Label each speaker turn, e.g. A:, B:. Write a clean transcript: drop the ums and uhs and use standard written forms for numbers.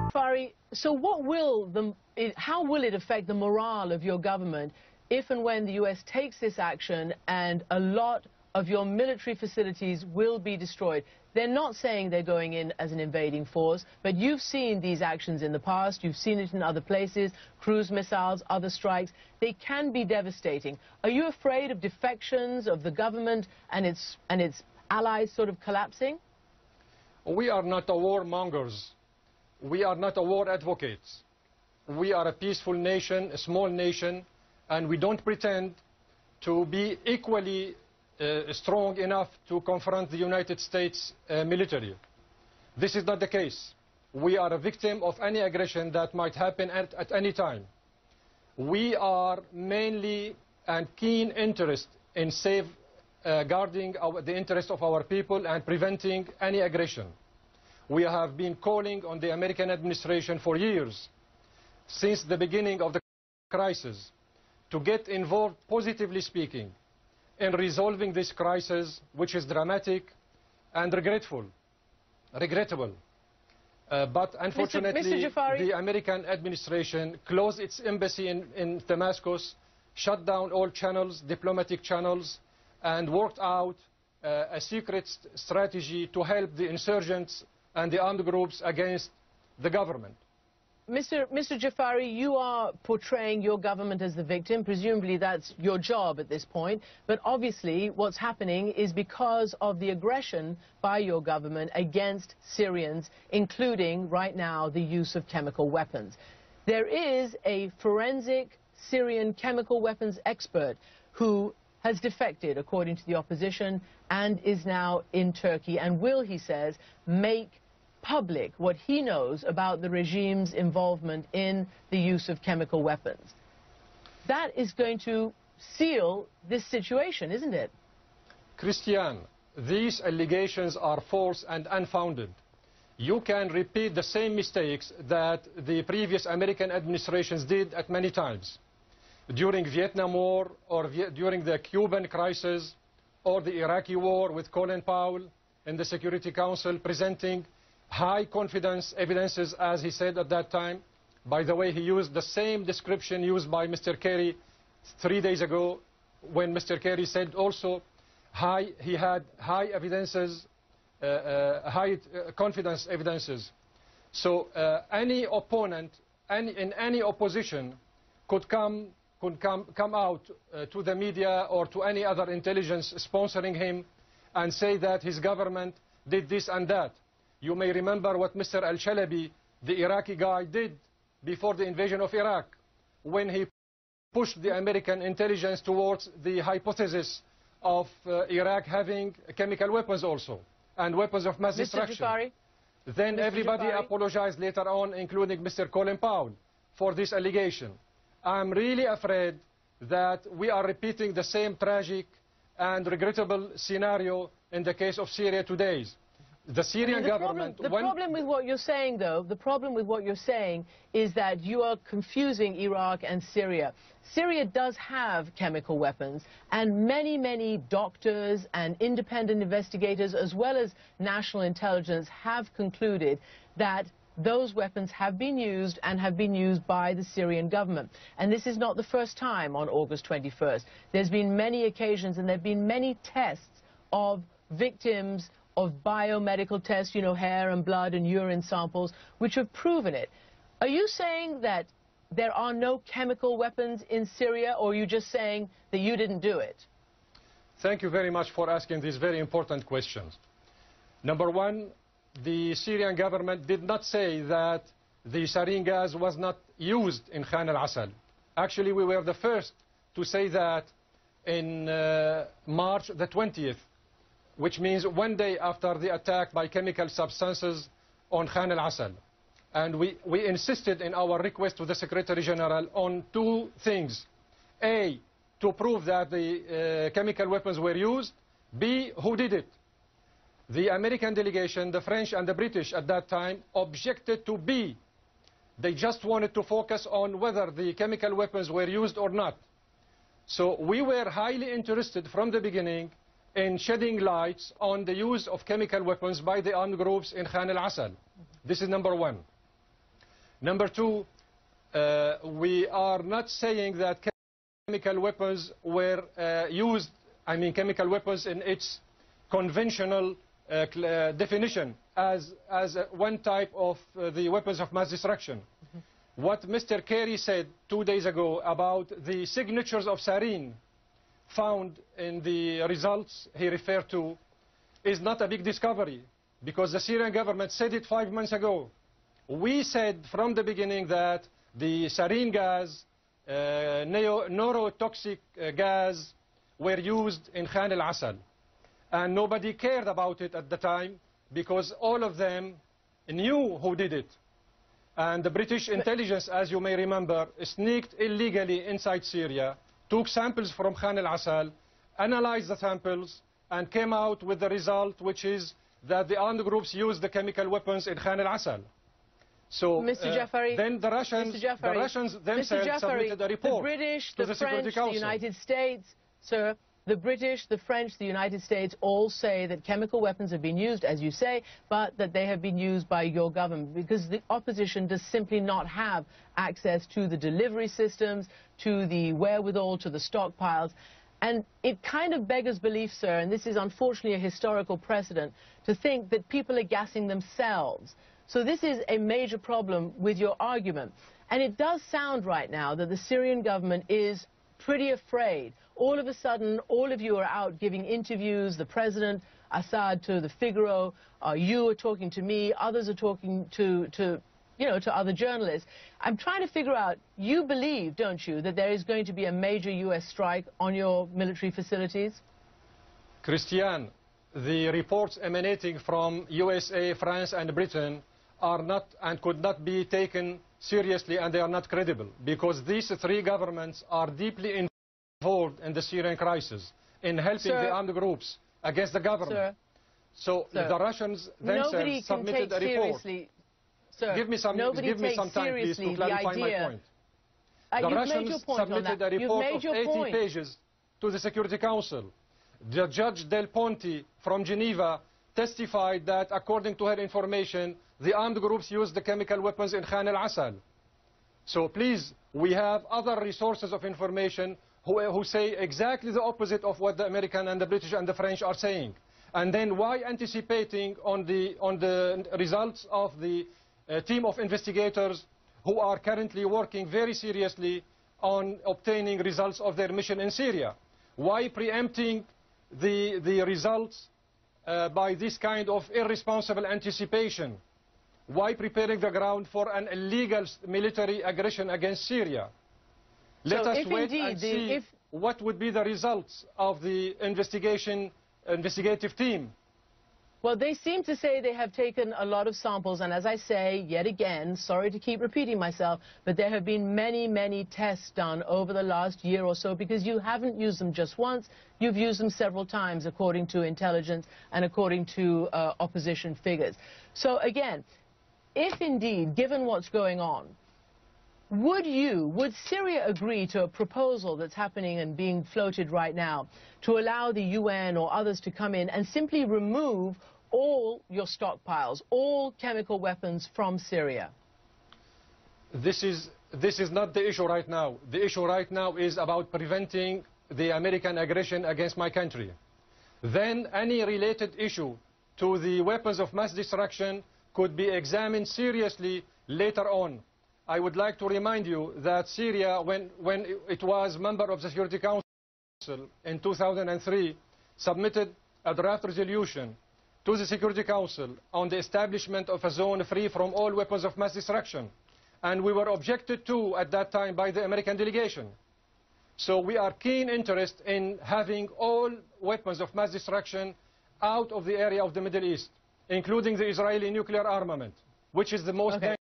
A: Jafari, so how will it affect the morale of your government if and when the US takes this action and a lot of your military facilities will be destroyed? They're not saying they're going in as an invading force, but you've seen these actions in the past, you've seen it in other places, cruise missiles, other strikes. They can be devastating. Are you afraid of defections of the government and its allies sort of collapsing?
B: We are not a warmongers. We are not a war advocates. We are a peaceful nation, a small nation, and we don't pretend to be equally strong enough to confront the United States military. This is not the case. We are a victim of any aggression that might happen at any time. We are mainly and keen interest in safeguarding the interest of our people and preventing any aggression. We have been calling on the American administration for years, since the beginning of the crisis, to get involved, positively speaking, in resolving this crisis, which is dramatic and regrettable. But unfortunately,
A: Mr. Jafari,
B: the American administration closed its embassy in Damascus, shut down all channels, diplomatic channels, and worked out a secret strategy to help the insurgents and the armed groups against the government.
A: Mr. Jafari, you are portraying your government as the victim. Presumably that's your job at this point. But obviously what's happening is because of the aggression by your government against Syrians, including right now the use of chemical weapons. There is a forensic Syrian chemical weapons expert who has defected, according to the opposition, and is now in Turkey and will, he says, make public what he knows about the regime's involvement in the use of chemical weapons. That is going to seal this situation, isn't it?
B: Christiane, these allegations are false and unfounded. You can repeat the same mistakes that the previous American administrations did at many times. During Vietnam War, or during the Cuban crisis, or the Iraqi war with Colin Powell in the Security Council, presenting high confidence evidences, as he said at that time. By the way, he used the same description used by Mr. Kerry 3 days ago, when Mr. Kerry said also he had high evidences, high confidence evidences. So any opponent in any opposition could come out to the media or to any other intelligence sponsoring him and say that his government did this and that. You may remember what Mr. al-Shalabi, the Iraqi guy, did before the invasion of Iraq, when he pushed the American intelligence towards the hypothesis of Iraq having chemical weapons also, and weapons of mass destruction.
A: Jafari?
B: Then
A: Mr.
B: everybody
A: Jafari?
B: apologized later on, including Mr. Colin Powell, for this allegation. I'm really afraid that we are repeating the same tragic and regrettable scenario in the case of Syria today. The Syrian government...
A: The problem with what you're saying, though, the problem with what you're saying is that you are confusing Iraq and Syria. Syria does have chemical weapons, and many doctors and independent investigators, as well as national intelligence, have concluded that those weapons have been used and have been used by the Syrian government. And this is not the first time on August 21st. There's been many occasions, and there have been many tests of victims of biomedical tests, you know, hair and blood and urine samples, which have proven it. Are you saying that there are no chemical weapons in Syria, or are you just saying that you didn't do it?
B: Thank you very much for asking these very important questions. Number one, the Syrian government did not say that the sarin gas was not used in Khan al-Assad. Actually, we were the first to say that in March the 20th, which means 1 day after the attack by chemical substances on Khan al-Assad. And we insisted in our request to the Secretary General on two things. A, to prove that the chemical weapons were used. B, who did it. The American delegation, the French and the British at that time, objected to B. They just wanted to focus on whether the chemical weapons were used or not. So we were highly interested from the beginning in shedding lights on the use of chemical weapons by the armed groups in Khan al-Assad. This is number one. Number two, we are not saying that chemical weapons were used, chemical weapons in its conventional definition as one type of the weapons of mass destruction. What Mr. Kerry said 2 days ago about the signatures of sarin found in the results he referred to is not a big discovery, because the Syrian government said it 5 months ago. We said from the beginning that the sarin gas, neurotoxic gas, were used in Khan al-Assad. And nobody cared about it at the time, because all of them knew who did it. And the British intelligence, as you may remember, sneaked illegally inside Syria, took samples from Khan al-Assad, analyzed the samples, and came out with the result, which is that the armed groups used the chemical weapons in Khan al-Assad. So
A: Mr. Jafari,
B: then the Russians themselves submitted a report
A: the British,
B: to
A: the
B: Security
A: French,
B: Council.
A: the United States, sir, the British, the French, the United States all say that chemical weapons have been used, as you say, but that they have been used by your government because the opposition does simply not have access to the delivery systems, to the wherewithal, to the stockpiles. And it kind of beggars belief, sir, and this is unfortunately a historical precedent, to think that people are gassing themselves. So this is a major problem with your argument. And it does sound right now that the Syrian government is pretty afraid. All of a sudden, all of you are out giving interviews, the president, Assad, to the Figaro, you are talking to me, others are talking to other journalists. I'm trying to figure out, you believe, don't you, that there is going to be a major U.S. strike on your military facilities?
B: Christiane, the reports emanating from USA, France and Britain are not and could not be taken seriously, and they are not credible, because these three governments are deeply involved in the Syrian crisis, in helping the armed groups against the government. So the Russians themselves submitted a report.
A: Sir,
B: give me some time, please, to clarify my point. The Russians submitted a report of 80 pages to the Security Council. The Judge Del Ponte from Geneva testified that, according to her information, the armed groups used the chemical weapons in Khan al-Assad. So please, we have other resources of information who say exactly the opposite of what the American and the British and the French are saying. And then why anticipating on the results of the team of investigators who are currently working very seriously on obtaining results of their mission in Syria? Why preempting the results by this kind of irresponsible anticipation? Why preparing the ground for an illegal military aggression against Syria? Let us wait and see what would be the results of the investigative team.
A: Well, they seem to say they have taken a lot of samples, and as I say, yet again, sorry to keep repeating myself, but there have been many, many tests done over the last year or so, because you haven't used them just once, you've used them several times, according to intelligence and according to opposition figures. So again, if indeed, given what's going on, would Syria agree to a proposal that's happening and being floated right now to allow the UN or others to come in and simply remove all your stockpiles, all chemical weapons from Syria?
B: This is not the issue right now. The issue right now is about preventing the American aggression against my country. Then any related issue to the weapons of mass destruction could be examined seriously later on. I would like to remind you that Syria, when it was member of the Security Council in 2003, submitted a draft resolution to the Security Council on the establishment of a zone free from all weapons of mass destruction. And we were objected to at that time by the American delegation. So we are keen interest in having all weapons of mass destruction out of the area of the Middle East, including the Israeli nuclear armament, which is the most dangerous.